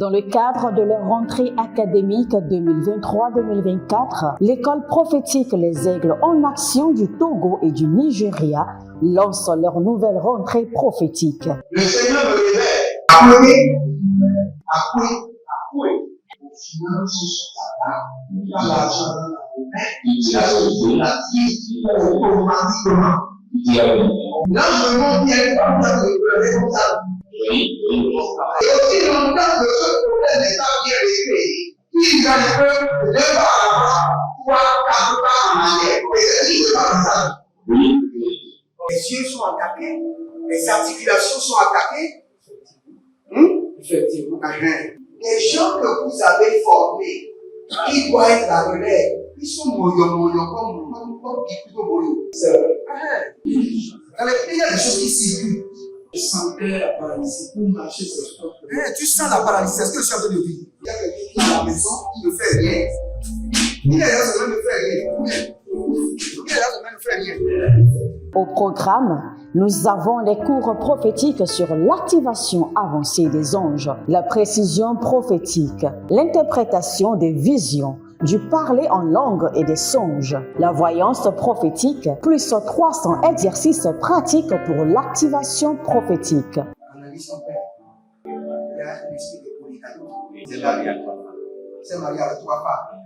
Dans le cadre de leur rentrée académique 2023-2024, l'école prophétique Les Aigles en Action du Togo et du Nigeria lance leur nouvelle rentrée prophétique. Le Seigneur me révèle. Appuyez. Finance sur ta table, dans l'argent dans la main, il a sauvé la vie automatiquement. L'enseignement vient comme ça de pleurer comme ça. Et aussi longtemps que ce problème n'est pas bien réglé, ils en peuvent deux pas à l'avant, trois, quatre pas en arrière. Et c'est ce qui se passe ça. Les yeux sont attaqués, les articulations sont attaquées. Effectivement. Les gens que vous avez formés, qui doivent être la relève, ils sont moyo comme plutôt moyo. C'est vrai. Il y a des choses qui circulent. Je sentais la paralysie pour marcher sur ce corps. Tu sens la paralysie, c'est ce que je suis en train de dire. Il y a quelqu'un qui est à la maison, qui ne fait rien. Il est là, ça ne fait rien. Il est là, ça ne fait rien. Au programme, nous avons les cours prophétiques sur l'activation avancée des anges, la précision prophétique, l'interprétation des visions, du parler en langue et des songes, la voyance prophétique, plus 300 exercices pratiques pour l'activation prophétique. Analyse ton père. Il y a un esprit de polygame. C'est marié à trois femmes. C'est marié à trois femmes.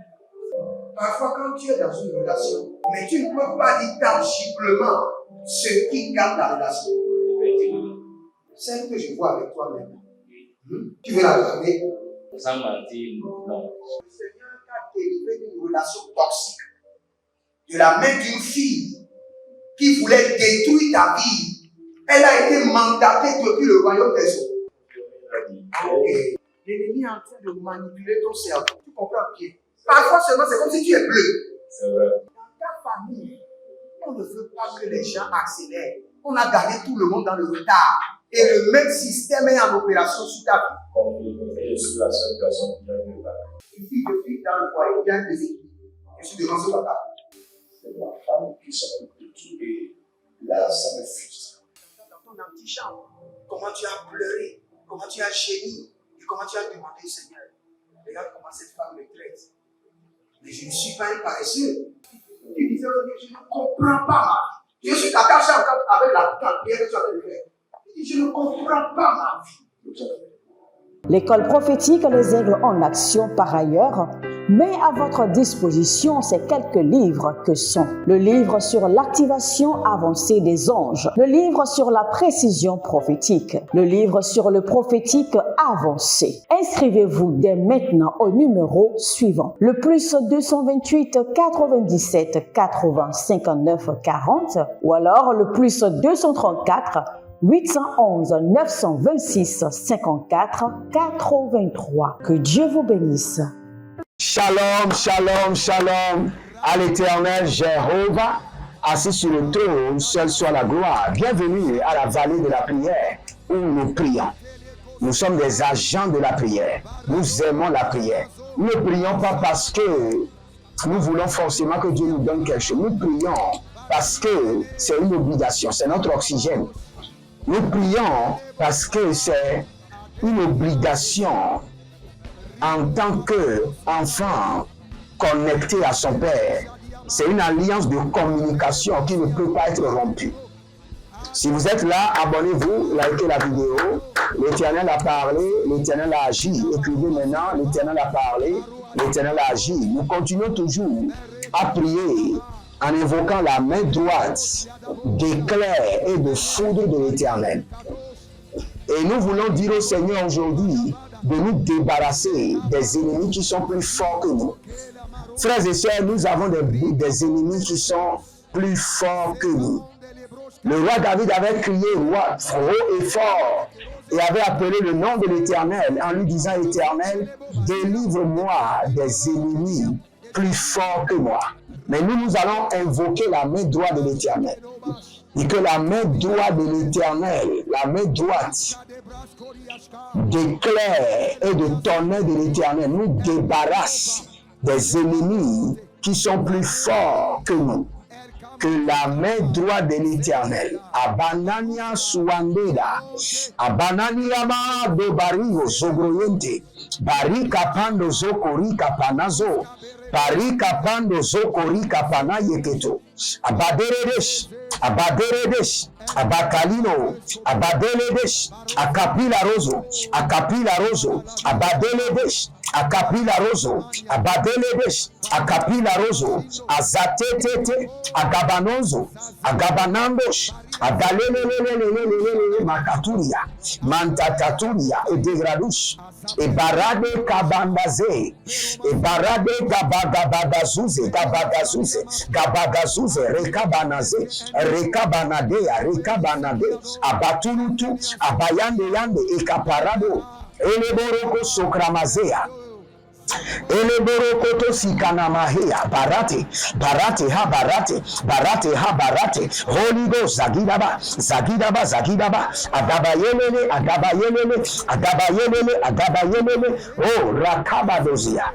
Parfois, quand tu es dans une relation, mais tu ne peux pas dire tangiblement ce qui garde la relation. Celle que je vois avec toi maintenant. Tu veux la regarder? Sans mentir, non. Le Seigneur t'a délivré d'une relation toxique. De la main d'une fille qui voulait détruire ta vie. Elle a été mandatée depuis le royaume des eaux. L'ennemi est en train de manipuler ton cerveau. Tu comprends bien? Parfois seulement, c'est comme si tu es bleu. C'est vrai. Dans ta famille, on ne veut pas que les gens accélèrent. On a gardé tout le monde dans le retard. Et le même système est en opération sur ta vie. Je suis la seule personne qui a eu le bac. Une fille de fille dans le foyer, bien déséquilibrée. Je suis devant ce papa. C'est ma femme qui s'occupe de tout et là, ça me frustre. Dans ton antichambre, comment tu as pleuré, comment tu as gémi et comment tu as demandé au Seigneur. Regarde comment cette femme me traite. Mais je ne suis pas un paresseux. Tu disais, je ne comprends pas ma vie. Je suis attaché encore avec la prière que tu as fait de faire. Je ne comprends pas ma vie. L'école prophétique Les Aigles en Action, par ailleurs, met à votre disposition ces quelques livres que sont le livre sur l'activation avancée des anges, le livre sur la précision prophétique, le livre sur le prophétique avancé. Inscrivez-vous dès maintenant au numéro suivant, le plus 228 97 80 59 40 ou alors le plus 234 811 926 54 83. Que Dieu vous bénisse. Shalom, shalom, shalom à l'Éternel Jéhovah, assis sur le trône, seul soit la gloire. Bienvenue à la vallée de la prière où nous prions. Nous sommes des agents de la prière. Nous aimons la prière. Nous ne prions pas parce que nous voulons forcément que Dieu nous donne quelque chose. Nous prions parce que c'est une obligation, c'est notre oxygène. Nous prions parce que c'est une obligation en tant qu'enfant connecté à son Père. C'est une alliance de communication qui ne peut pas être rompue. Si vous êtes là, abonnez-vous, likez la vidéo. L'Éternel a parlé, l'Éternel a agi. Écrivez maintenant, l'Éternel a parlé, l'Éternel a agi. Nous continuons toujours à prier en invoquant la main droite d'éclair et de foudre de l'Éternel. Et nous voulons dire au Seigneur aujourd'hui de nous débarrasser des ennemis qui sont plus forts que nous. Frères et sœurs, nous avons des ennemis qui sont plus forts que nous. Le roi David avait crié roi haut et fort et avait appelé le nom de l'Éternel en lui disant: Éternel, délivre-moi des ennemis plus forts que moi. Mais nous allons invoquer la main droite de l'Éternel. Et que la main droite de l'Éternel, la main droite d'éclair et de tonnerre de l'Éternel nous débarrasse des ennemis qui sont plus forts que nous. que la main droite de l'Éternel, Abanania Suandeda, Abanania Ma de Barigo Zogroyente, Barika Pando Zokorika Panazo, Barika Pando Zokorika Panayeketo, Abaderedesh, Abaderedesh, Abakalino, Abadeledesh, Akapila Rozo, Abadeledesh, Akapila Rozo, Abadeledesh, Akapila Rozo, Azatetete, Agabanozo, Agabanandosh, Agalelelelelelelele Makaturia, Mantataturia, et Degradush, et Barade Kabandaze, et Barade Gabagazuze, Gabagazuze, Rekabanaze, Rekabanadea, Rekabanade, Abaturutu, Abayande Yande, Ekaparado, Eleboroko Sokramazea, Eleborokoto Sikanamahea, Barate, Holy Ghost, Zagidaba, Agabayelele, oh, Rakobadozia,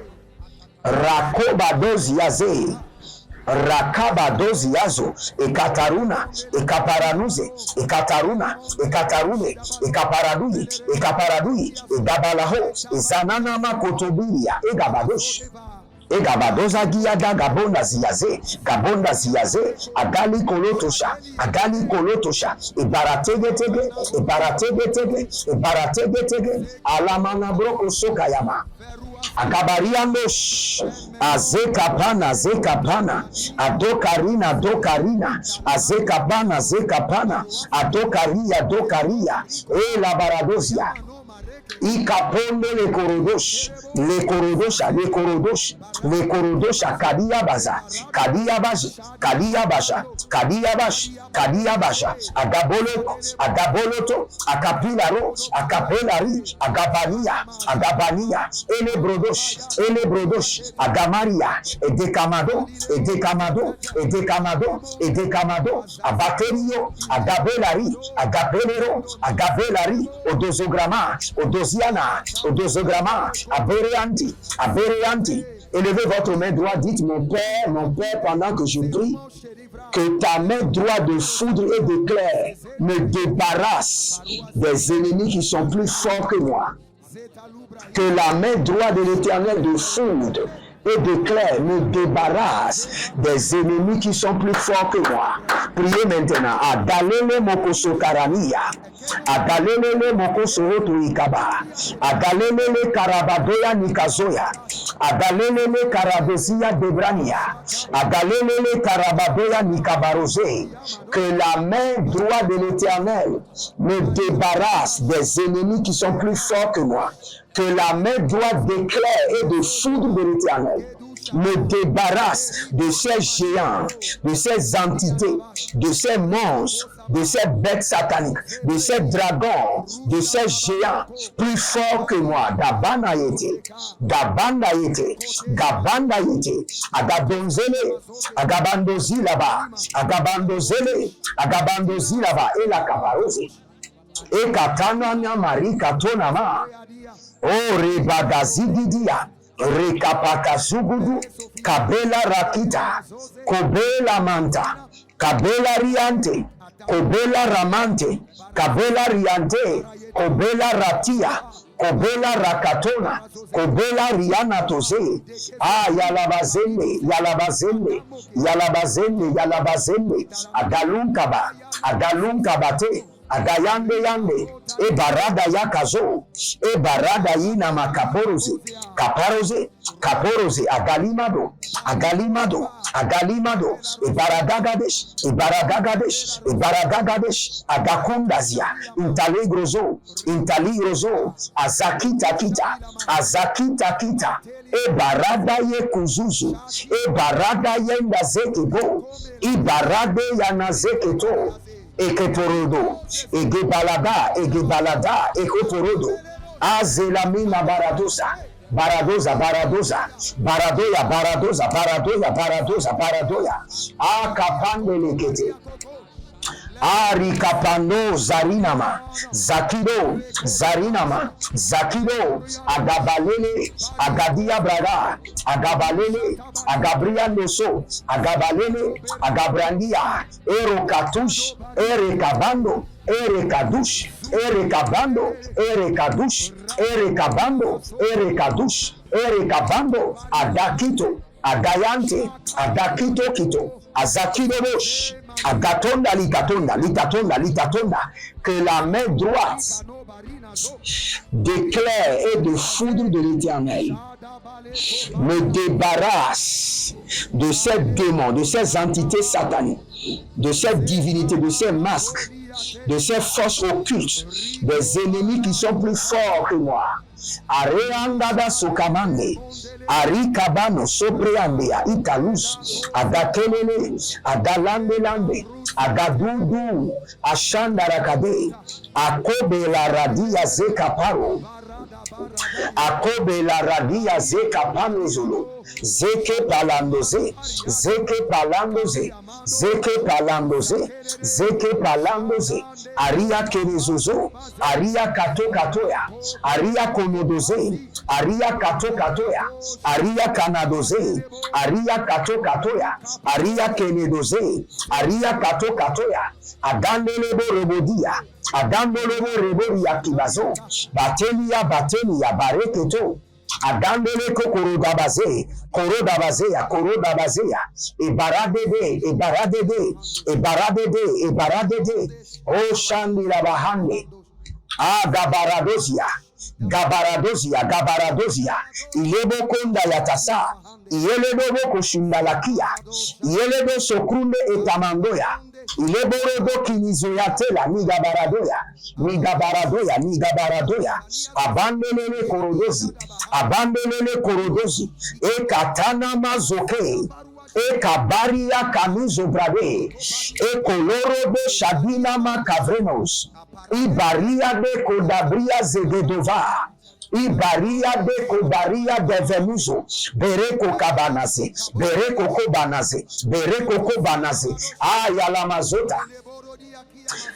Rakabadoziazo, Ekataruna, Ekaparanuze, Ekataruna, Ekatarune, Ekaparadui, Egabalaho, Ezananama Kotobiria, Egabadosh. Egabadoza giada gabonda ziyaze, agali kolotosha, ibarategetege, alamana broko sokayama. Akabariandosh, azekapana, adokarina, azekapana, adokaria, elabaradozia. Ikaponde le korodosha, kadiyabasha, agaboloto, akapelari, agabania, elebrodosh, agamaria, edecamado, abaterio, agabelari, odozograma, abereanti. Élevez votre main droite, dites mon Père, pendant que je prie, que ta main droite de foudre et d'éclair me débarrasse des ennemis qui sont plus forts que moi. Que la main droite de l'Éternel de foudre et d'éclair me débarrasse des ennemis qui sont plus forts que moi. Priez maintenant. Adalele mokoso karania. Adalele mokoso roto ikaba. Adalele karabadoya nikazoya. Adalele karabezia debrania. Adalele karabadoya nikabarose. Que la main droite de l'Éternel me débarrasse des ennemis qui sont plus forts que moi. Que la main droite d'éclair et de foudre de l'Éternel me débarrasse de ces géants, de ces entités, de ces monstres, de ces bêtes sataniques, de ces dragons, de ces géants plus forts que moi. Gabanda yete, agabandozi laba, et la cabarose, et katana marika tonama. Oh, rebagazigidia, rekapakazugudu, kabela rakita, kobela manta, kabela riante, kobela ramante, kabela riante, kobela ratia, kobela rakatona, kobela riana toze. Ah, yalabazende, agalunkabate. Agayande, e barada yakazo, e barada yina makaporose, kaporose, agalimado, e baragagadesh, agakundazia, intaligrozo, azakita, e barada ye kuzuzu, e barada yenda zekebo, e barade yanazeketo. Ekeporodo, egebalada, ekoporodo, azelamina baradoza, baradoya, akapandelekete, Arikapano Zarinama, Zakido, Zarinama, Zakido, Agabalele, Agadia Braga, Agabalele, Agabrian Noso, Agabalele, Agabrandia, Erokatush, Erekabando, Erekadush, Erekabando, Erekadush, Erekabando, Erekadush, Erekabando, Adakito, Adayante, Adakito Kito, Azakido Bosh, Agatonda, Litatonda, Litatonda, Litatonda, que la main droite d'éclair et de foudre de l'Éternel me débarrasse de ces démons, de ces entités sataniques, de cette divinité, de ces masques, de ces forces occultes, des ennemis qui sont plus forts que moi. Areandada sokamande, arikabano sopreandea, italus, adakelele, adalandelande, agadudu, ashandarakade, akobe la radia zekaparo, akobe la radia zekapano zulu, zeke palandoze, zeke palandoze, zeke palandoze, zeke palandoze, aria kerezozo, aria kato katoya, aria konodoze, aria kato katoya, aria kanadoze, aria kato katoya, aria kenedoze, aria kato katoya, adandelebo rebodia, adandelebo rebodia kibazo, batenia batenia bareketo, Adandele korodabaze, korodabazea, korodabazea, ebaradede, ebaradede, ebaradede, ebaradede, o shandi labahande, gabaradozia, gabaradozia, gabaradozia, ilebo konda yatasa, ielebo koshindalakia, ielebo sokrunde etamandoya, ileborodo kinizoyatela, nigabaradoya, nigabaradoya, nigabaradoya, abandelele korodozi, abandelele korodozi, ekatana mazoke, ekabaria kamizo brade, ekolorodo shadina makavrenos, ibaria de kodabria zegedova, Ibaria de kobaria de venuzo, bereko kabanaze, bereko kobanaze, bereko kobanaze, ayalamazota,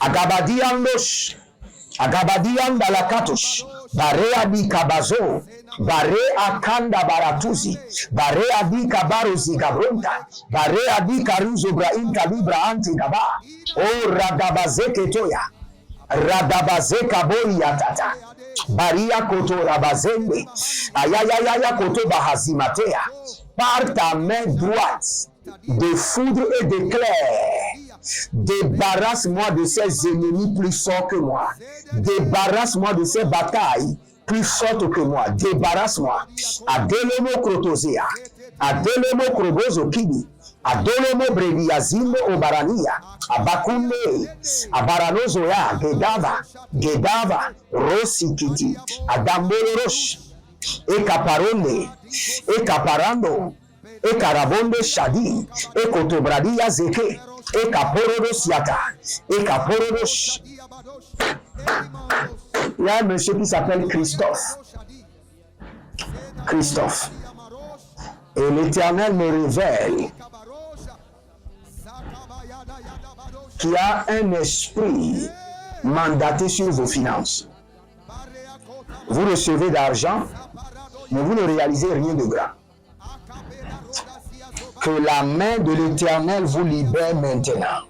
agabadiandosh, agabadiandalakatosh, barea di kabazo, bare akanda baratuzi, bare adi kabaruzi gabronta, bare adi karuzo brainta libra antigaba, o radabazeke toya, radabazeka boya tata. Baria koto rabazende, ayayaya koto bahazimatea, par ta main droite, de foudre et d'éclair, débarrasse-moi de ces ennemis plus forts que moi, débarrasse-moi de ces batailles plus fortes que moi, débarrasse-moi, adelemo krotozea, adelemo krobozo kini, adolomo breviazimbo obarania, abakunde, abaranozoya, gedava, gedava, rosikiti, adambolorosh, ekaparonde, ekaparando, ekarabonde shadi, ekotobradia zeke, ekaporodos yata, ekaporodos. Il y a un monsieur qui s'appelle Christophe. Christophe. Et l'Éternel me révèle qu'il y a un esprit mandaté sur vos finances. Vous recevez d'argent, mais vous ne réalisez rien de grand. Que la main de l'Éternel vous libère maintenant.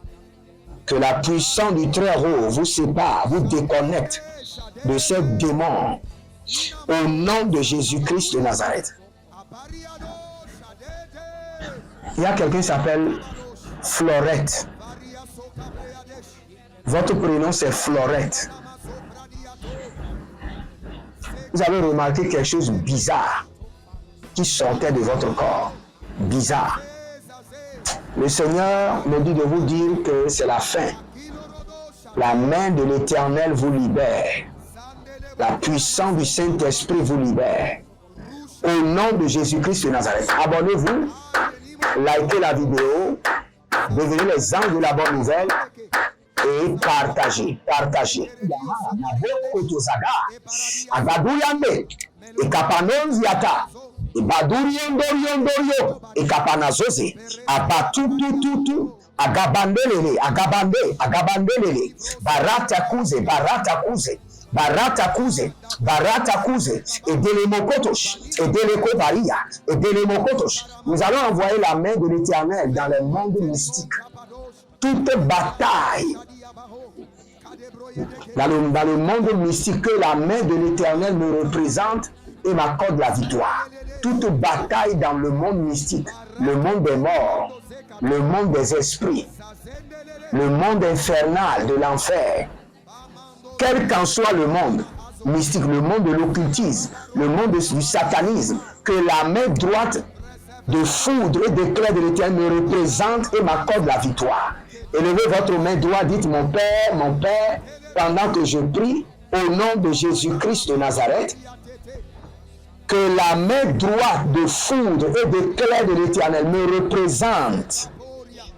Que la puissance du Très-Haut vous sépare, vous déconnecte de ces démons. Au nom de Jésus-Christ de Nazareth. Il y a quelqu'un qui s'appelle Florette. Votre prénom c'est Florette. Vous avez remarqué quelque chose de bizarre qui sortait de votre corps. Bizarre. Le Seigneur me dit de vous dire que c'est la fin. La main de l'Éternel vous libère. La puissance du Saint-Esprit vous libère. Au nom de Jésus-Christ de Nazareth. Abonnez-vous, likez la vidéo, devenez les anges de la bonne nouvelle et partagez. Partagez. et baduriondorio, et kapanazoze, abatutututu, agabandelele, agabandelele, barata kuze, et Délémokotosh, et Délékovaria, et Délémokotosh. Nous allons envoyer la main de l'Éternel dans le monde mystique. Toute bataille dans le monde mystique que la main de l'Éternel me représente et m'accorde la victoire. Toute bataille dans le monde mystique, le monde des morts, le monde des esprits, le monde infernal de l'enfer, quel qu'en soit le monde mystique, le monde de l'occultisme, le monde du satanisme, que la main droite de foudre et d'éclair de l'Éternel me représente et m'accorde la victoire. Élevez votre main droite, dites mon Père, pendant que je prie au nom de Jésus-Christ de Nazareth, que la main droite de foudre et d'éclair de l'Éternel me représente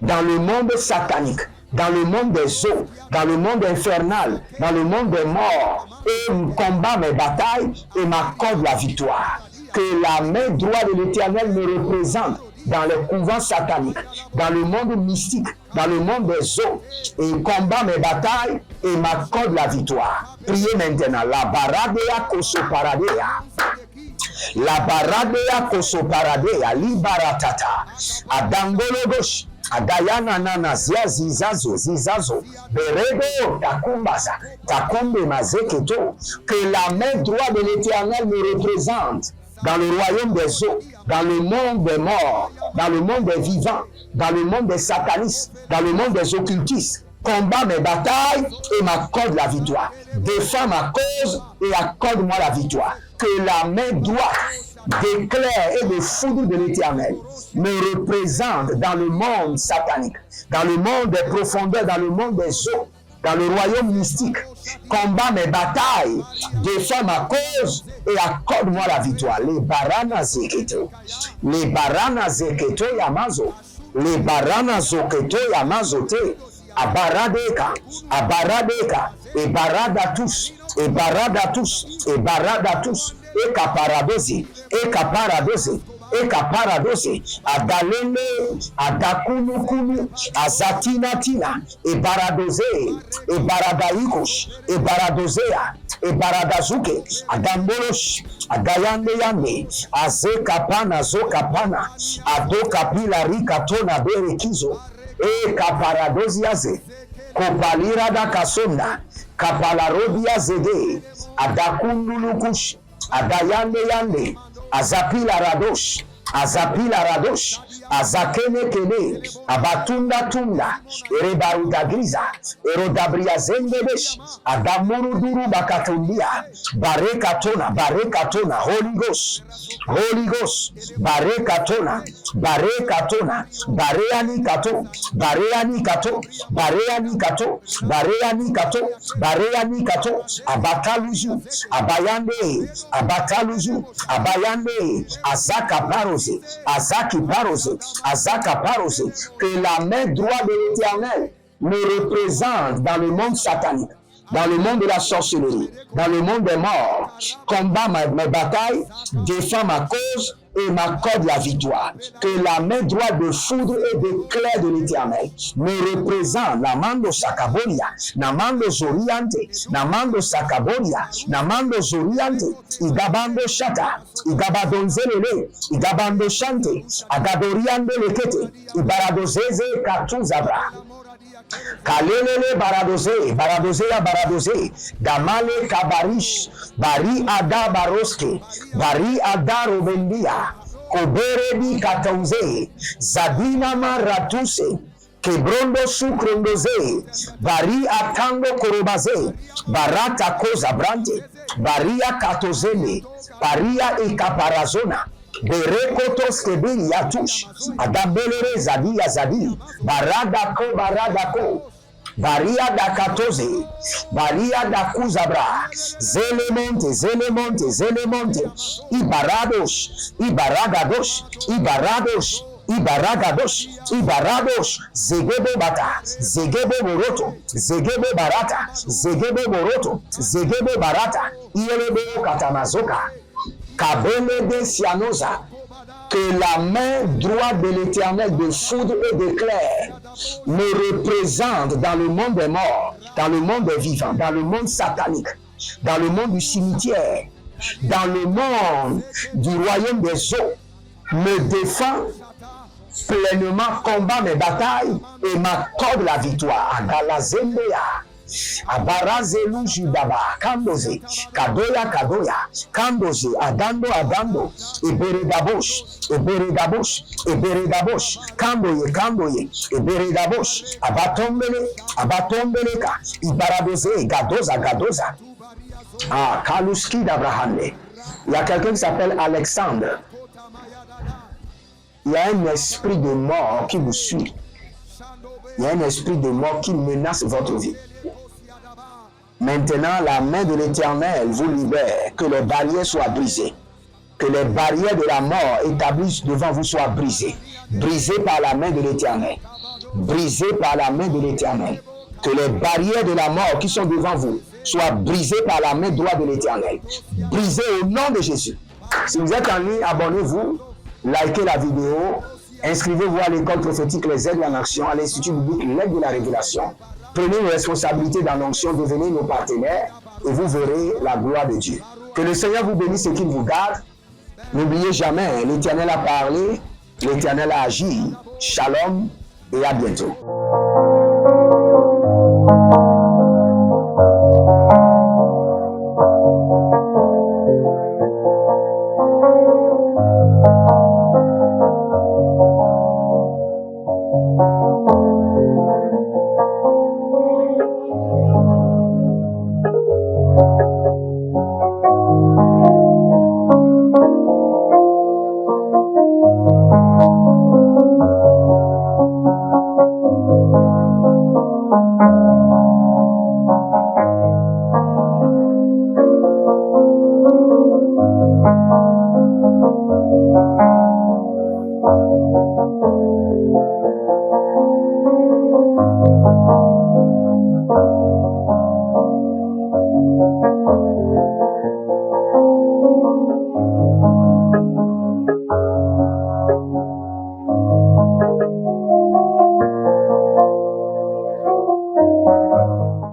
dans le monde satanique, dans le monde des eaux, dans le monde infernal, dans le monde des morts, et combat mes batailles et m'accorde la victoire. Que la main droite de l'Éternel me représente dans les couvents sataniques, dans le monde mystique, dans le monde des eaux, et combat mes batailles et m'accorde la victoire. Priez maintenant. La baradea kosoparadea. La baradea kosoparadea libaratata. Adangologosh. Adayana nana zizazo beredo takumbe mazeketo. Que la main droite de l'Éternel me représente dans le royaume des eaux, dans le monde des morts, dans le monde des vivants, dans le monde des satanistes, dans le monde des occultistes. Combat mes batailles et m'accorde la victoire. Défends ma cause et accorde-moi la victoire. Que la main droite d'éclair et de foudre de l'Éternel me représente dans le monde satanique, dans le monde des profondeurs, dans le monde des eaux, dans le royaume mystique. Combat mes batailles, défends ma cause et accorde-moi la victoire. Les barana zeketo, les barana zeketo yamazo, les barana zoketo yamazote, abaradeka, et baradatus, et baradatus, et baradatus, et caparadose, adalele, adakunukunu, azatinatina, et baradose, et baradaikos, et baradosea, et baradazuke, adambolosh, adayande, azekapana, zokapana, adokapila rikatona berekizo, et caparadosiaze, kopalira da kasonda, kapalarodia zede, adakundulukush, adayande, azapila radosh, azakene kene, abatunda tunda, erebaruda griza, erodabria zendebesh, adamuruduru bakatundia, barekatona, Holy Ghost, barekatona, bareani kato, abataluzu, abayande, azaki parose, que la main droite de l'Éternel me représente dans le monde satanique, dans le monde de la sorcellerie, dans le monde des morts, combat mes batailles, défend ma cause et m'accorde la victoire. Que la main droite de foudre et d'éclair de l'Éternel me représente. Namando Sakaboria, Namando Zoriante, Namando Sakaboria, Namando Zoriante, Igabando Shata, Igabadonzelele, Igabando Shante, Agadoriande Lekete, Ibaradozeze Katuzabra. Kalelele baradoze, Damale kabarish, bari ada baroske, bari ada robendia, koberedi katauze, zadina maratuse, kebrondo sukrondoze, bari atango korobaze, barata koza brante, baria katozele, baria ikaparazona, berekotos kebiri yatush, adabelere zadi, baradako, baria da katoze, baria da kuzabra, zelemonte, ibarados, zegebo barata, ielebe katamazoka, kabele de sianoza, que la main droite de l'Éternel de foudre et d'éclair me représente dans le monde des morts, dans le monde des vivants, dans le monde satanique, dans le monde du cimetière, dans le monde du royaume des eaux, me défend pleinement, combat mes batailles et m'accorde la victoire. Agalazembea. Abarazelu judaba kandoze kadoya kadoya kandoze adando adando eberedabosh eberedabosh eberedabosh kandoye eberedabosh abatombeleka ibaradoze gadoza kaluski d'Abraham. Il y a quelqu'un qui s'appelle Alexandre. Il y a un esprit de mort qui vous suit. Il y a un esprit de mort qui menace votre vie. Maintenant, la main de l'Éternel vous libère, que les barrières soient brisées, que les barrières de la mort établies devant vous soient brisées, brisées par la main de l'Éternel, brisées par la main de l'Éternel, que les barrières de la mort qui sont devant vous soient brisées par la main droite de l'Éternel, brisées au nom de Jésus. Si vous êtes en ligne, abonnez-vous, likez la vidéo, inscrivez-vous à l'école prophétique Les Aigles en Action, à l'Institut biblique L'Aigle de la Révélation. Prenez nos responsabilités dans l'onction, devenez nos partenaires et vous verrez la gloire de Dieu. Que le Seigneur vous bénisse et qu'il vous garde. N'oubliez jamais, l'Éternel a parlé, l'Éternel a agi. Shalom et à bientôt.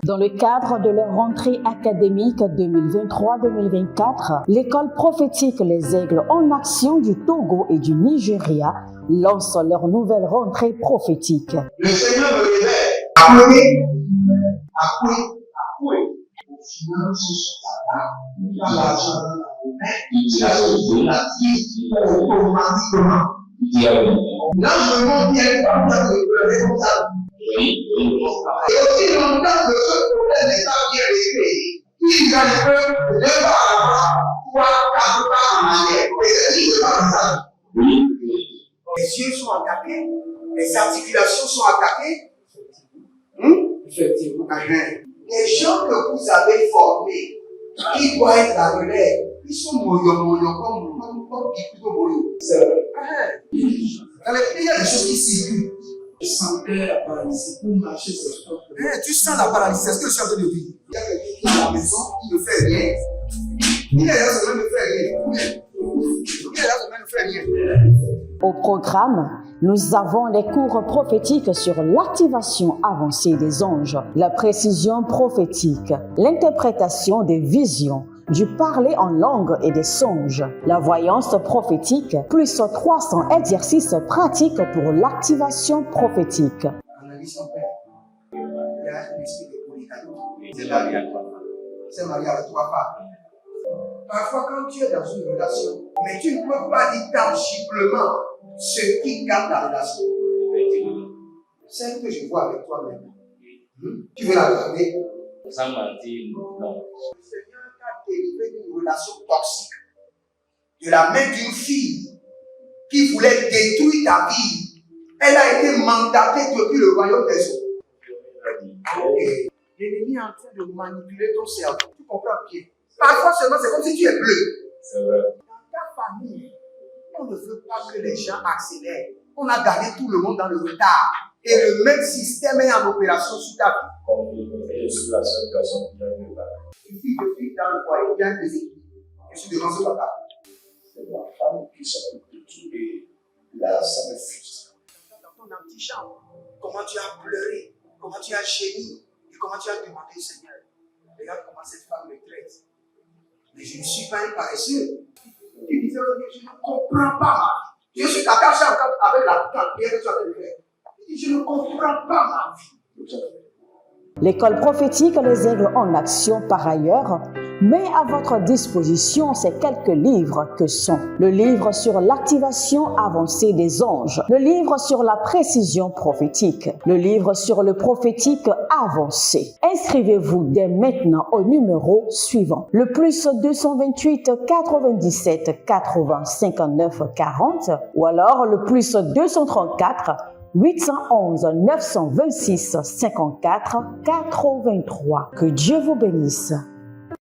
Dans le cadre de leur rentrée académique 2023-2024, l'école prophétique Les Aigles en Action du Togo et du Nigeria lance leur nouvelle rentrée prophétique. Le Seigneur me révèle. Appelez. Au final, ce soir-là, il a l'argent dans la main. Il a sauvé la vie automatiquement. Là, je me montre bien comme ça, de comme ça. Et aussi longtemps que ce problème n'est pas bien réglé, il y a un peu de pas à l'avant, 3, 4 pas en arrière. Et c'est pas comme ça. Les yeux sont attaqués, les articulations sont attaquées. Effectivement. Les gens que vous avez formés, qui doivent être la relève, ils sont moyo comme plutôt moyo. C'est vrai. Dans les pays, il y a des choses qui circulent. Je sentais la paralysie pour marcher sur le corps. Tu sens la paralysie, c'est ce que je suis en train de dire. Il y a quelqu'un qui est à la maison, qui ne fait rien. Il est là, ça ne fait rien. Au programme, nous avons les cours prophétiques sur l'activation avancée des anges, la précision prophétique, l'interprétation des visions, du parler en langue et des songes, la voyance prophétique, plus 300 exercices pratiques pour l'activation prophétique. Analyse son père. Il y a un esprit de polygamie. C'est marié à 3 femmes. Parfois, quand tu es dans une relation, mais tu ne peux pas dire tangiblement ce qui garde la relation. Celle que je vois avec toi maintenant. Tu veux la regarder? Sans mentir, non. Le Seigneur t'a délivré d'une relation toxique. De la main d'une fille qui voulait détruire ta vie. Elle a été mandatée depuis le royaume des eaux. Et l'ennemi est en train de manipuler ton cerveau. Tu comprends bien? Parfois seulement, c'est comme si tu es bleu. C'est vrai. Dans ta famille, on ne veut pas que les gens accélèrent. On a gardé tout le monde dans le retard. Et le même système est en opération sur ta vie. Je suis la seule personne qui a vu ça. Une fille de fille dans le foyer, il y a des équipes. Je suis devant ce papa. C'est ma femme qui s'occupe de tout et Là, ça me frustre. Dans ton antichambre, comment tu as pleuré, comment tu as gémi, et comment tu as demandé, Seigneur, regarde comment cette femme me traite. Mais je ne suis pas un paresseux. Tu disais, je ne comprends pas ma vie. Je suis d'accord avec la prière que tu as fait de faire. Je ne comprends pas ma vie. L'école prophétique Les Aigles en Action, par ailleurs, met à votre disposition ces quelques livres que sont le livre sur l'activation avancée des anges, le livre sur la précision prophétique, le livre sur le prophétique avancé. Inscrivez-vous dès maintenant au numéro suivant, le plus 228 97 80 59 40 ou alors le plus 234 811 926 54 83. Que Dieu vous bénisse.